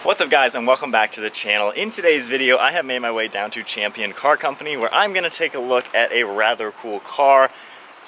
What's up guys, and welcome back to the channel. In today's video I have made my way down to Champion Car Company where I'm going to take a look at a rather cool car.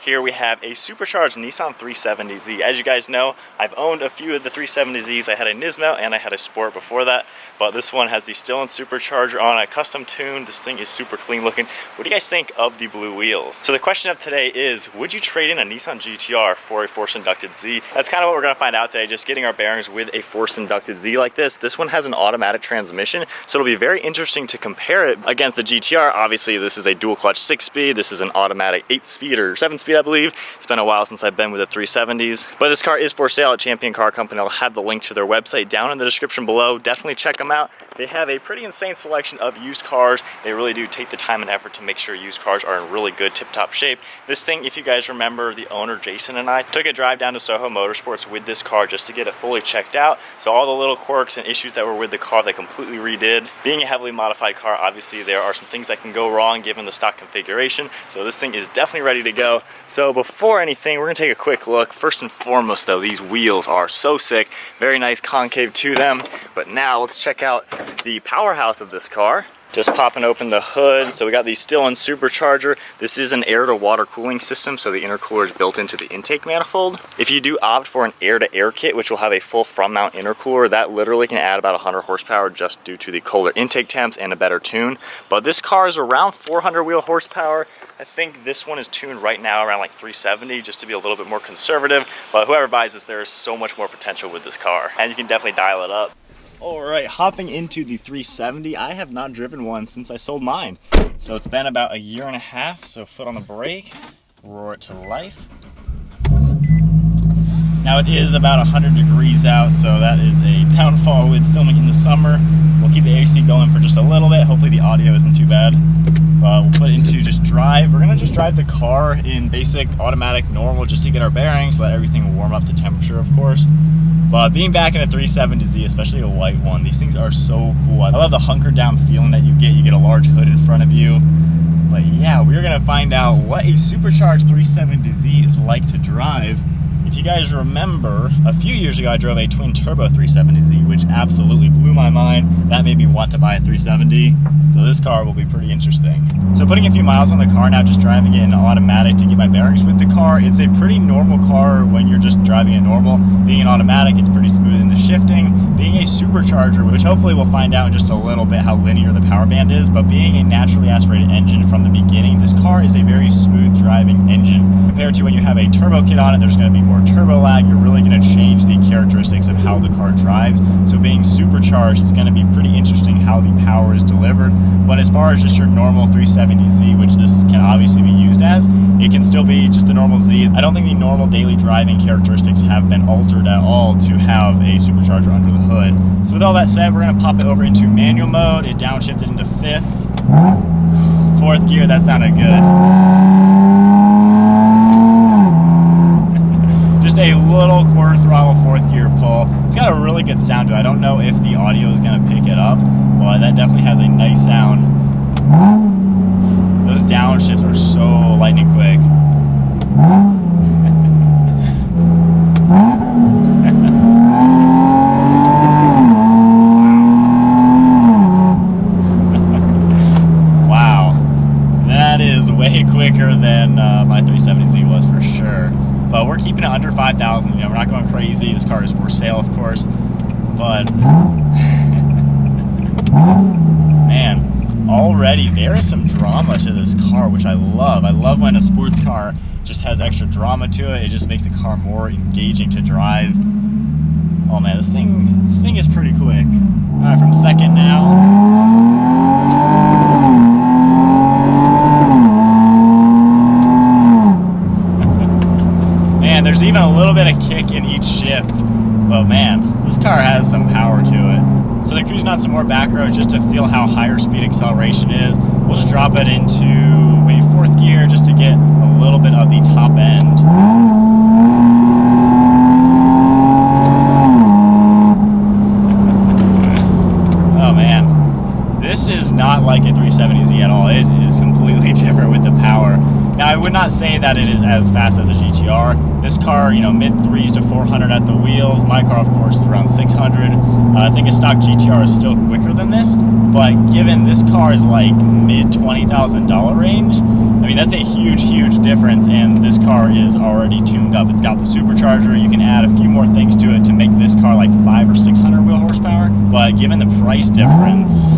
Here we have a supercharged Nissan 370Z. As you guys know, I've owned a few of the 370Zs. I had a Nismo and I had a Sport before that, but this one has the Stillen Supercharger on a custom tune. This thing is super clean looking. What do you guys think of the blue wheels? So the question of today is, would you trade in a Nissan GT-R for a force inducted Z? That's kind of what we're going to find out today, just getting our bearings with a force inducted Z like this. This one has an automatic transmission, so it'll be very interesting to compare it against the GT-R. Obviously this is a dual clutch 6-speed. This is an automatic 8-speed or 7-speed, I believe. It's been a while since I've been with the 370s, but this car is for sale at Champion Car Company. I'll have the link to their website down in the description below. Definitely check them out. They have a pretty insane selection of used cars. They really do take the time and effort to make sure used cars are in really good tip-top shape. This thing, if you guys remember, the owner Jason and I took a drive down to Soho Motorsports with this car just to get it fully checked out. So all the little quirks and issues that were with the car, they completely redid. Being a heavily modified car, obviously there are some things that can go wrong given the stock configuration. So this thing is definitely ready to go. So before anything, we're gonna take a quick look. First and foremost though, these wheels are so sick. Very nice concave to them. But now let's check out the powerhouse of this car. Just popping open the hood. So we got the Stillen Supercharger. This is an air to water cooling system, so the intercooler is built into the intake manifold. If you do opt for an air to air kit, which will have a full front mount intercooler, that literally can add about 100 horsepower just due to the colder intake temps and a better tune. But this car is around 400 wheel horsepower. I think this one is tuned right now around like 370 just to be a little bit more conservative. But whoever buys this, there is so much more potential with this car, and you can definitely dial it up. Alright, hopping into the 370, I have not driven one since I sold mine. So it's been about a year and a half, so foot on the brake, roar it to life. Now it is about 100 degrees out, so that is a downfall with filming in the summer. We'll keep the AC going for just a little bit, hopefully the audio isn't too bad. We'll put it into just drive. We're gonna just drive the car in basic, automatic, normal, just to get our bearings, let everything warm up to temperature, of course. But being back in a 370Z, especially a white one, these things are so cool. I love the hunkered down feeling that you get. You get a large hood in front of you. But yeah, we're gonna find out what a supercharged 370Z is like to drive. If you guys remember, a few years ago I drove a twin turbo 370Z, which absolutely blew my mind. That made me want to buy a 370. So this car will be pretty interesting. So putting a few miles on the car now, just driving it in automatic to get my bearings with the car. It's a pretty normal car when you're just driving it normal. Being an automatic, it's pretty smooth in the shifting. Being a supercharger, which hopefully we'll find out in just a little bit how linear the power band is, but being a naturally aspirated engine from the beginning, this car is a very smooth driving engine. Compared to when you have a turbo kit on it, there's going to be more turbo lag. You're really going to change the characteristics of how the car drives. So being supercharged, it's going to be pretty interesting how the power is delivered. But as far as just your normal 370Z, which this can obviously be used as, it can still be just the normal Z. I don't think the normal daily driving characteristics have been altered at all to have a supercharger under the hood. So with all that said, we're going to pop it over into manual mode. It downshifted into 5th. 4th gear, that sounded good. Just a little quarter throttle 4th gear pull. It's got a really good sound to it. I don't know if the audio is going to pick it up, but that definitely has a nice sound. Those downshifts are so lightning quick. Wow, that is way quicker than my 370Z was for sure. But we're keeping it under 5,000, you know, we're not going crazy. This car is for sale, of course, but man, already there is some drama to this car, which I love. I love when a sports car just has extra drama to it. It just makes the car more engaging to drive. Oh man, this thing is pretty quick. All right, from second now. There's even a little bit of kick in each shift, but man, this car has some power to it. So they're cruising on some more back roads just to feel how higher speed acceleration is. We'll just drop it into maybe 4th gear just to get a little bit of the top end. Oh man, this is not like a 370Z at all. It is completely different with the power. Now I would not say that it is as fast as a GT-R. This car, you know, mid 3s to 400 at the wheels. My car, of course, is around 600. I think a stock GT-R is still quicker than this, but given this car is like mid $20,000 range, I mean, that's a huge difference, and this car is already tuned up. It's got the supercharger. You can add a few more things to it to make this car like 500 or 600 wheel horsepower, but given the price difference,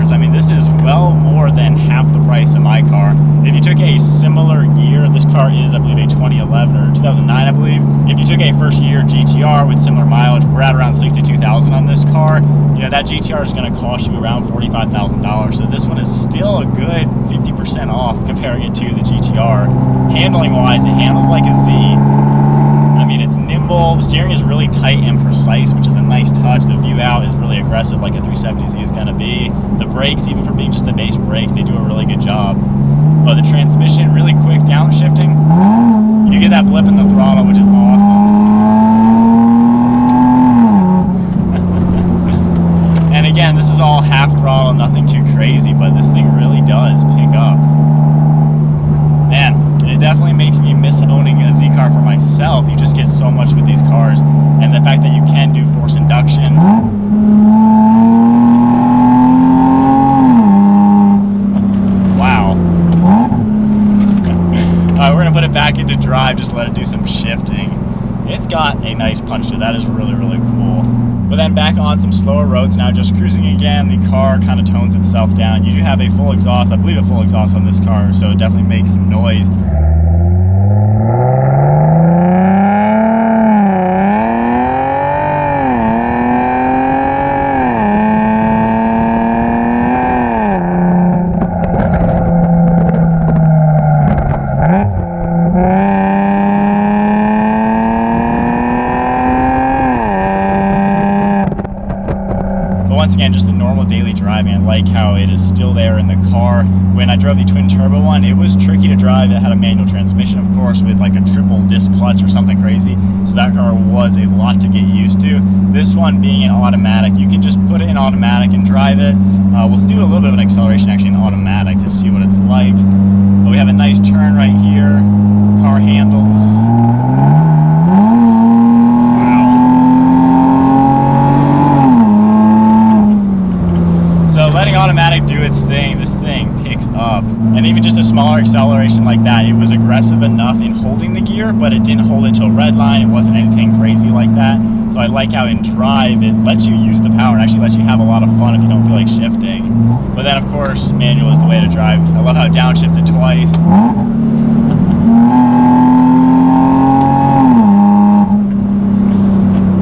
I mean, this is well more than half the price of my car. If you took a similar year, this car is, I believe, a 2011 or 2009, I believe. If you took a first year GT-R with similar mileage, we're at around 62,000 on this car. You know, that GT-R is going to cost you around $45,000. So this one is still a good 50% off comparing it to the GT-R. Handling wise, it handles like a Z. I mean, it's nimble, the steering is really tight and precise, which is a nice touch. The view out is really aggressive like a 370Z is going to be. The brakes, even for being just the base brakes, they do a really good job. But the transmission, really quick downshifting. You get that blip in the throttle, which is awesome. And again, this is all half throttle, nothing too crazy, but this thing really does pick up. Man, it definitely makes me miss owning a Z car for myself. You just get so much with these cars, and the fact that you can do force induction. Wow. Alright, we're gonna put it back into drive, just let it do some shifting. It's got a nice punch to it. That is really cool. But then back on some slower roads now, just cruising again, the car kind of tones itself down. You do have a full exhaust, I believe a full exhaust on this car, so it definitely makes some noise. Once again, just the normal daily driving. I like how it is still there in the car. When I drove the twin turbo one, it was tricky to drive. It had a manual transmission, of course, with like a triple disc clutch or something crazy. So that car was a lot to get used to. This one being an automatic, you can just put it in automatic and drive it. We'll do a little bit of an acceleration actually in automatic to see what it's like. But we have a nice turn right here. Car handles. So letting automatic do its thing, this thing picks up. And even just a smaller acceleration like that, it was aggressive enough in holding the gear, but it didn't hold it till red line. It wasn't anything crazy like that. So I like how in drive, it lets you use the power and actually lets you have a lot of fun if you don't feel like shifting. But then of course, manual is the way to drive. I love how it downshifted twice.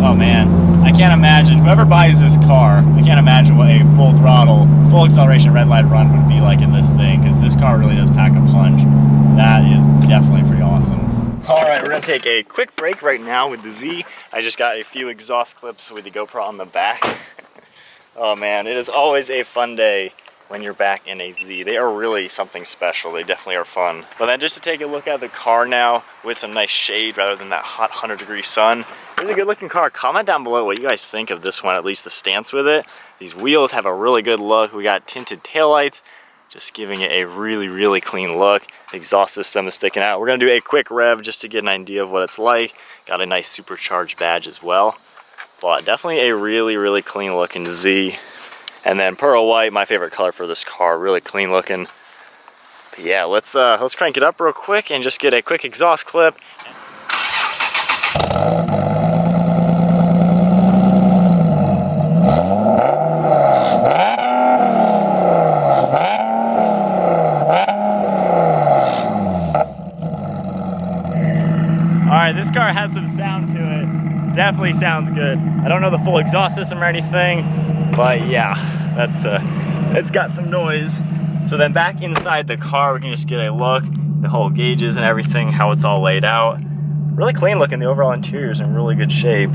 Oh man. I can't imagine, whoever buys this car, I can't imagine what a full throttle, full acceleration red light run would be like in this thing, because this car really does pack a punch. That is definitely pretty awesome. Alright, we're going to take a quick break right now with the Z. I just got a few exhaust clips with the GoPro on the back. Oh man, it is always a fun day when you're back in a Z. They are really something special. They definitely are fun. But then just to take a look at the car now with some nice shade rather than that hot 100-degree sun. It's a good looking car. Comment down below what you guys think of this one, at least the stance with it. These wheels have a really good look. We got tinted taillights, just giving it a really clean look. The exhaust system is sticking out. We're gonna do a quick rev just to get an idea of what it's like. Got a nice supercharged badge as well. But definitely a really clean looking Z. And then pearl white, my favorite color for this car, really clean looking. But yeah, let's crank it up real quick and just get a quick exhaust clip. Alright, this car has some sound to it. Definitely sounds good. I don't know the full exhaust system or anything, but yeah, it's got some noise. So then back inside the car, we can just get a look, the whole gauges and everything, how it's all laid out. really clean looking. The overall interior is in really good shape.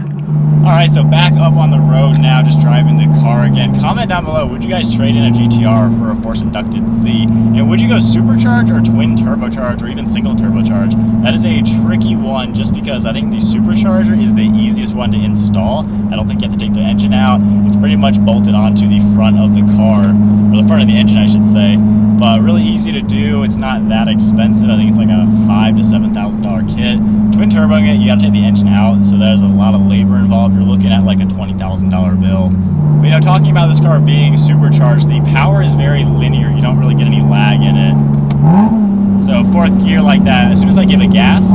Alright, so back up on the road now, just driving the car again. Comment down below, would you guys trade in a GT-R for a force-inducted Z? And would you go supercharged or twin turbocharged or even single turbocharged? That is a tricky one just because I think the supercharger is the easiest one to install. I don't think you have to take the engine out. It's pretty much bolted onto the front of the car, or the front of the engine I should say. But really easy to do. It's not that expensive. I think it's like a $5,000 to $7,000 kit. Twin turboing it, you gotta take the engine out, so there's a lot of labor involved. You're looking at like a $20,000 bill. But, you know, talking about this car being supercharged, the power is very linear. You don't really get any lag in it. So fourth gear like that, as soon as I give it gas,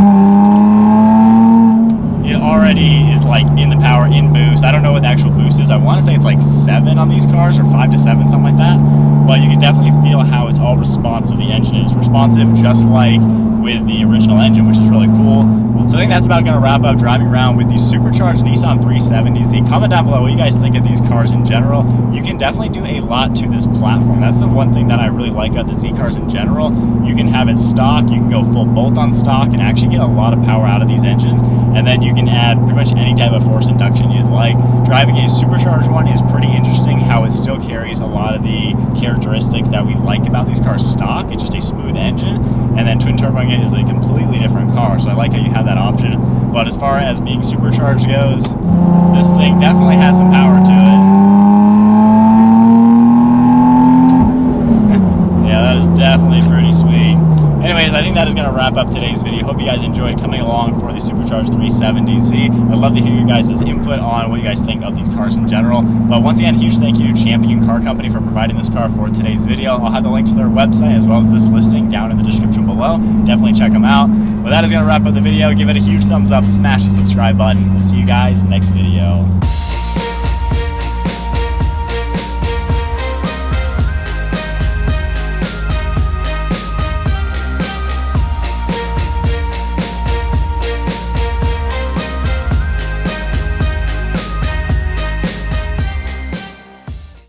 it already is like in the power, in boost. I don't know what the actual boost is. I want to say it's like 7 on these cars, or 5 to 7, something like that. But you can definitely feel how it's all responsive. The engine is responsive just like with the original engine, which is really cool. So I think that's about going to wrap up driving around with the supercharged Nissan 370Z. Comment down below what you guys think of these cars in general. You can definitely do a lot to this platform. That's the one thing that I really like about the Z cars in general. You can have it stock, you can go full bolt-on stock and actually get a lot of power out of these engines. And then you can add pretty much any type of force induction you'd like. Driving a supercharged one is pretty interesting, how it still carries a lot of the characteristics that we like about these cars stock. It's just a smooth engine. And then twin turboing it is a completely different car. So I like how you have that option. But as far as being supercharged goes, this thing definitely has some power to it. Yeah, that is definitely pretty sweet. Anyways, I think that is going to wrap up today's video. Hope you guys enjoyed coming along for the Supercharged 370Z. I'd love to hear your guys' input on what you guys think of these cars in general. But once again, huge thank you to Champion Car Company for providing this car for today's video. I'll have the link to their website as well as this listing down in the description below. Definitely check them out. But that is going to wrap up the video. Give it a huge thumbs up, smash the subscribe button. We'll see you guys in the next video.